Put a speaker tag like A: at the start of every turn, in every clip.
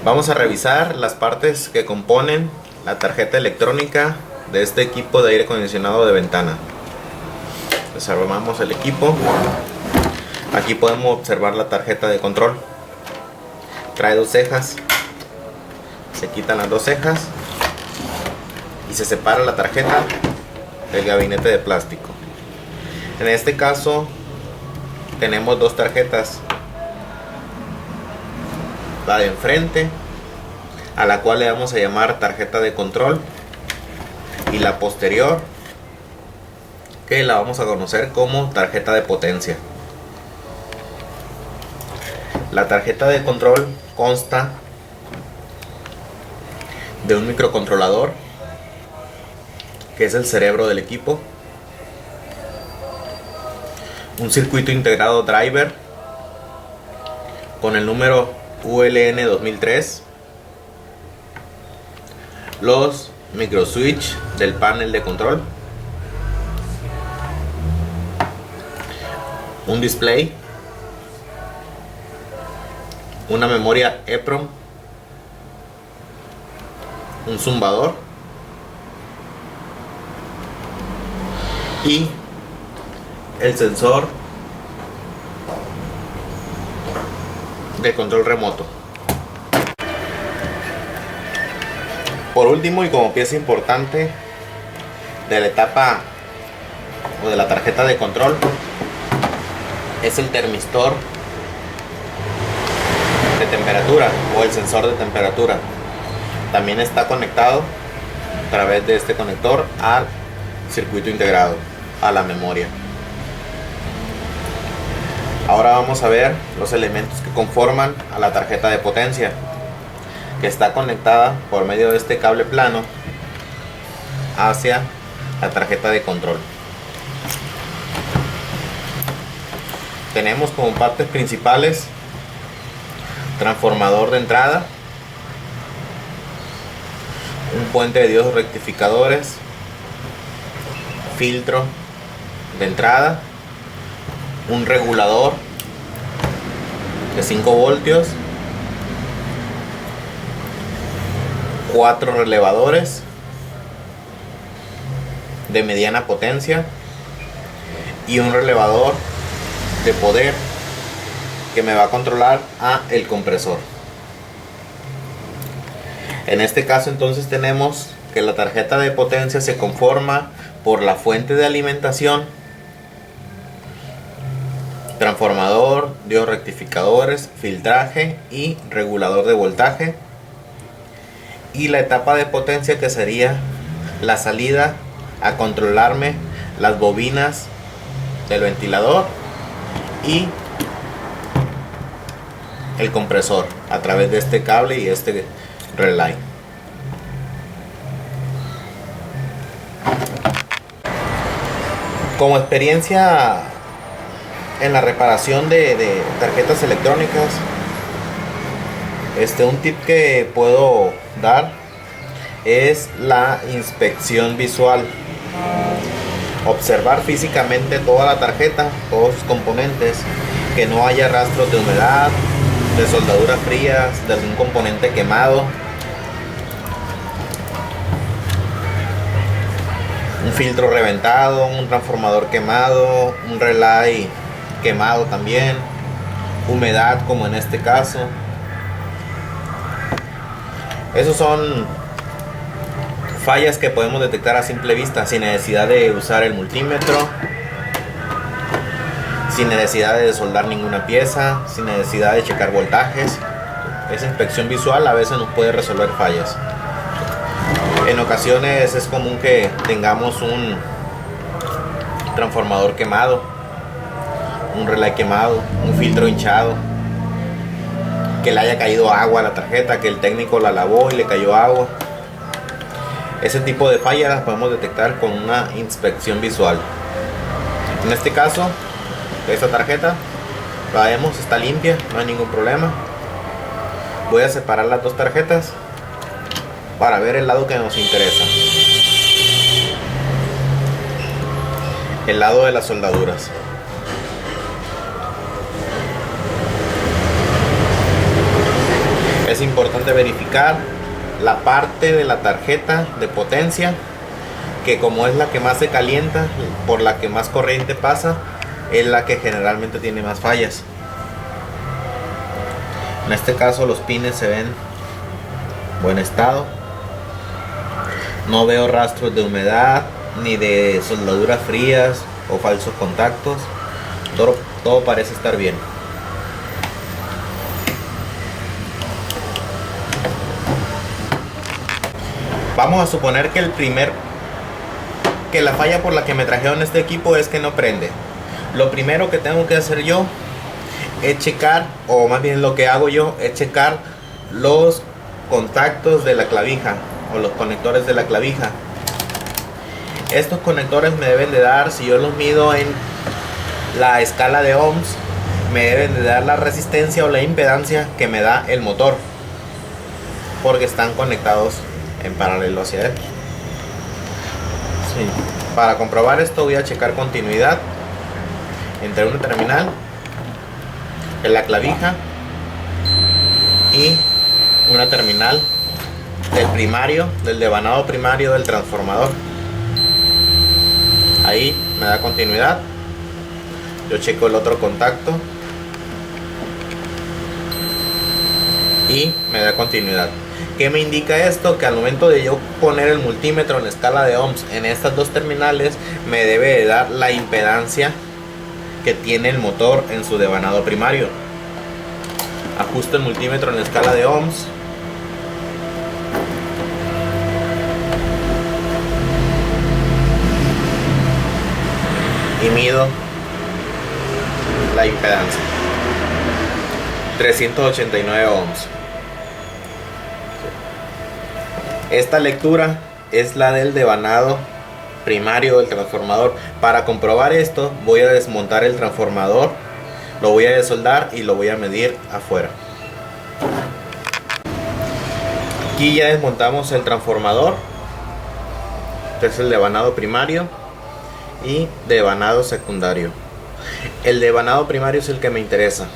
A: Vamos a revisar las partes que componen la tarjeta electrónica de este equipo de aire acondicionado de Ventana. Desarmamos el equipo. Aquí podemos observar la tarjeta de control. Trae dos cejas. Se quitan las dos cejas y se separa la tarjeta del gabinete de plástico. En este caso tenemos dos tarjetas. La de enfrente, a la cual le vamos a llamar tarjeta de control, y la posterior, que la vamos a conocer como tarjeta de potencia. La tarjeta de control consta de un microcontrolador, que es el cerebro del equipo, un circuito integrado driver con el número ULN 2003, los microswitch del panel de control, un display, una memoria EEPROM, un zumbador y el sensor de control remoto. Por último, y como pieza importante de la etapa o de la tarjeta de control, es el termistor de temperatura o el sensor de temperatura. También está conectado a través de este conector al circuito integrado, a la memoria. Ahora vamos a ver los elementos que conforman a la tarjeta de potencia, que está conectada por medio de este cable plano hacia la tarjeta de control. Tenemos como partes principales transformador de entrada, un puente de diodos rectificadores, filtro de entrada, un regulador de 5 voltios, 4 relevadores de mediana potencia y un relevador de poder que me va a controlar el compresor. En este caso entonces tenemos que la tarjeta de potencia se conforma por la fuente de alimentación, transformador, diodos rectificadores, filtraje y regulador de voltaje, y la etapa de potencia, que sería la salida a controlarme las bobinas del ventilador y el compresor a través de este cable y este relay. Como experiencia en la reparación de tarjetas electrónicas, un tip que puedo dar es la inspección visual. Observar físicamente toda la tarjeta, todos sus componentes, que no haya rastros de humedad, de soldaduras frías, de algún componente quemado, un filtro reventado, un transformador quemado, un relay quemado también, humedad como en este caso. Esos son fallas que podemos detectar a simple vista, sin necesidad de usar el multímetro, sin necesidad de soldar ninguna pieza, sin necesidad de checar voltajes. Esa inspección visual a veces nos puede resolver fallas. En ocasiones es común que tengamos un transformador quemado, un relay quemado, un filtro hinchado, que le haya caído agua a la tarjeta, que el técnico la lavó y le cayó agua. Ese tipo de fallas las podemos detectar con una inspección visual. En este caso, esta tarjeta, la vemos, está limpia, no hay ningún problema. Voy a separar las dos tarjetas para ver el lado que nos interesa, el lado de las soldaduras. Es importante verificar la parte de la tarjeta de potencia, que como es la que más se calienta, por la que más corriente pasa, es la que generalmente tiene más fallas. En este caso los pines se ven en buen estado. No veo rastros de humedad ni de soldaduras frías o falsos contactos. Todo parece estar bien. Vamos a suponer que la falla por la que me trajeron este equipo es que no prende. Lo primero que tengo que hacer yo es checar, o más bien lo que hago yo es checar los contactos de la clavija o los conectores de la clavija. Estos conectores me deben de dar, si yo los mido en la escala de ohms, me deben de dar la resistencia o la impedancia que me da el motor, porque están conectados en paralelo hacia él. Sí. Para comprobar esto voy a checar continuidad entre una terminal en la clavija y una terminal del primario, del devanado primario del transformador. Ahí me da continuidad. Yo checo el otro contacto y me da continuidad. ¿Qué me indica esto? Que al momento de yo poner el multímetro en escala de ohms en estas dos terminales, me debe de dar la impedancia que tiene el motor en su devanado primario. Ajusto el multímetro en escala de ohms y mido la impedancia, 389 ohms. Esta lectura es la del devanado primario del transformador. Para comprobar esto voy a desmontar el transformador, lo voy a desoldar y lo voy a medir afuera. Aquí ya desmontamos el transformador. Este es el devanado primario y devanado secundario. El devanado primario es el que me interesa.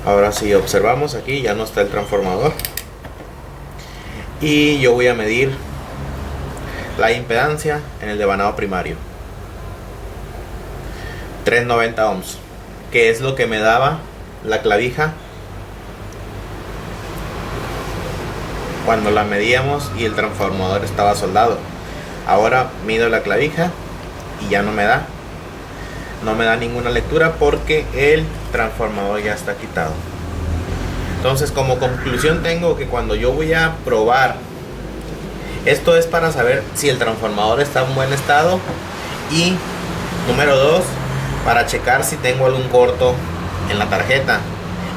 A: Ahora si observamos, aquí ya no está el transformador y yo voy a medir la impedancia en el devanado primario, 390 ohms, que es lo que me daba la clavija cuando la medíamos y el transformador estaba soldado. Ahora mido la clavija y ya no me da ninguna lectura porque el transformador ya está quitado. Entonces, como conclusión tengo que cuando yo voy a probar, esto es para saber si el transformador está en buen estado, y número 2, para checar si tengo algún corto en la tarjeta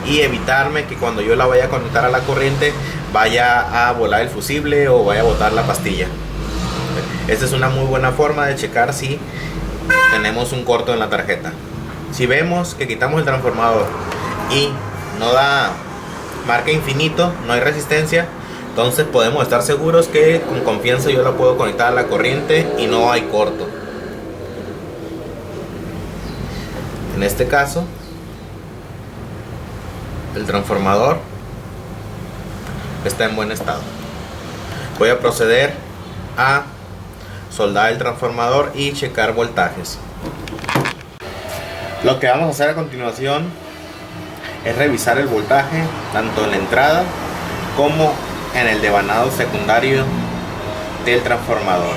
A: y evitarme que cuando yo la vaya a conectar a la corriente vaya a volar el fusible o vaya a botar la pastilla. Esta es una muy buena forma de checar si tenemos un corto en la tarjeta. Si vemos que quitamos el transformador y no da marca infinito, no hay resistencia, entonces podemos estar seguros que con confianza yo la puedo conectar a la corriente y no hay corto. En este caso, el transformador está en buen estado. Voy a proceder a soldar el transformador y checar voltajes. Lo que vamos a hacer a continuación es revisar el voltaje tanto en la entrada como en el devanado secundario del transformador.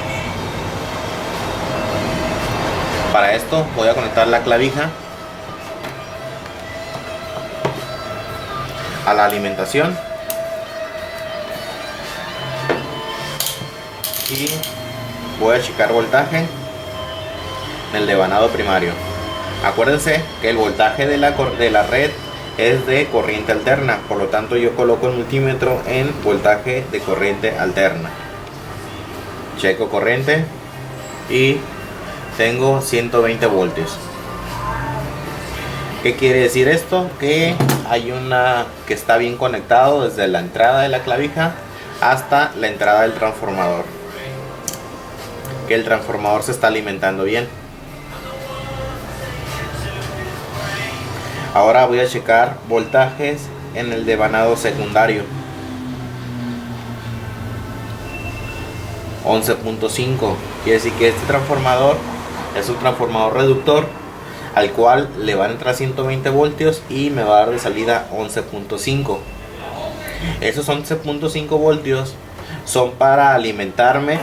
A: Para esto voy a conectar la clavija a la alimentación y voy a checar voltaje en el devanado primario. Acuérdense que el voltaje de la red es de corriente alterna, por lo tanto yo coloco el multímetro en voltaje de corriente alterna. Checo corriente y tengo 120 voltios. ¿Qué quiere decir esto? Que hay una que está bien conectado desde la entrada de la clavija hasta la entrada del transformador, que el transformador se está alimentando bien. Ahora voy a checar voltajes en el devanado secundario. 11.5 quiere decir que este transformador es un transformador reductor al cual le van a entrar 120 voltios y me va a dar de salida 11.5. Esos 11.5 voltios son para alimentarme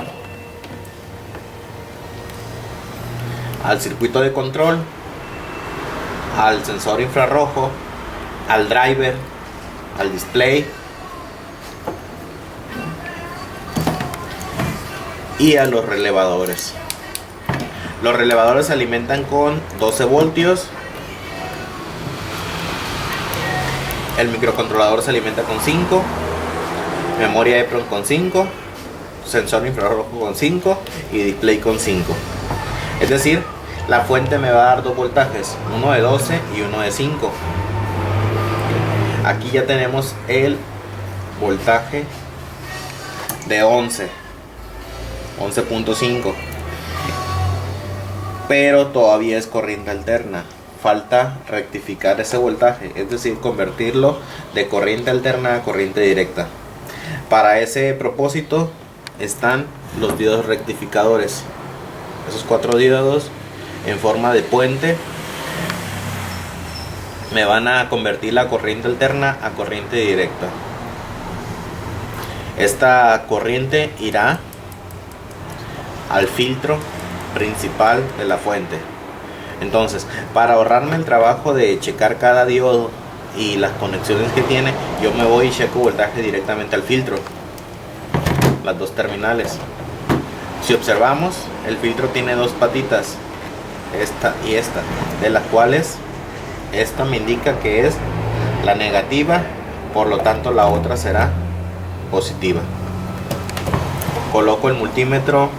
A: al circuito de control, al sensor infrarrojo, al driver, al display y a los relevadores. Los relevadores se alimentan con 12 voltios. El microcontrolador se alimenta con 5. Memoria EEPROM con 5. Sensor infrarrojo con 5. Y display con 5. Es decir, la fuente me va a dar dos voltajes. Uno de 12 y uno de 5. Aquí ya tenemos el voltaje de 11.5, pero todavía es corriente alterna. Falta rectificar ese voltaje, es decir, convertirlo de corriente alterna a corriente directa. Para ese propósito están los diodos rectificadores. Esos 4 diodos en forma de puente me van a convertir la corriente alterna a corriente directa. Esta corriente irá al filtro principal de la fuente. Entonces, para ahorrarme el trabajo de checar cada diodo y las conexiones que tiene, yo me voy y checo voltaje directamente al filtro, las dos terminales. Si observamos, el filtro tiene dos patitas, esta y esta, de las cuales esta me indica que es la negativa, por lo tanto la otra será positiva. Coloco el multímetro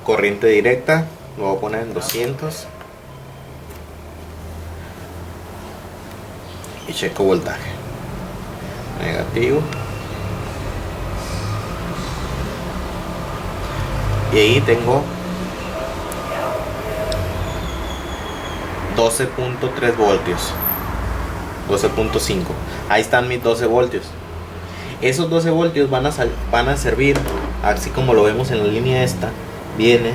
A: corriente directa, lo voy a poner en 200 y checo voltaje negativo, y ahí tengo 12.3 voltios, 12.5. ahí están mis 12 voltios. Esos 12 voltios van a servir, así como lo vemos en la línea esta, vienen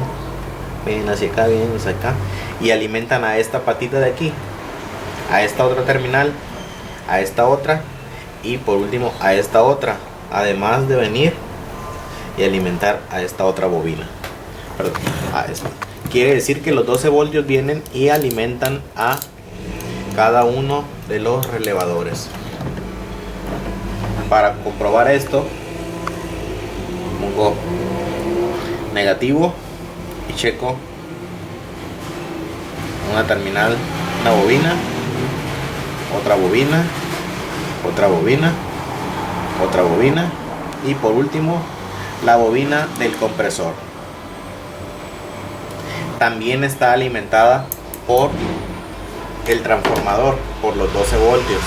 A: hacia acá, vienen hacia acá y alimentan a esta patita de aquí, a esta otra terminal, a esta otra y por último a esta otra, además de venir y alimentar a esta otra bobina. Perdón, a esta. Quiere decir que los 12 voltios vienen y alimentan a cada uno de los relevadores. Para comprobar esto, pongo negativo y checo una terminal, una bobina, otra bobina, otra bobina, otra bobina y por último la bobina del compresor. También está alimentada por el transformador, por los 12 voltios.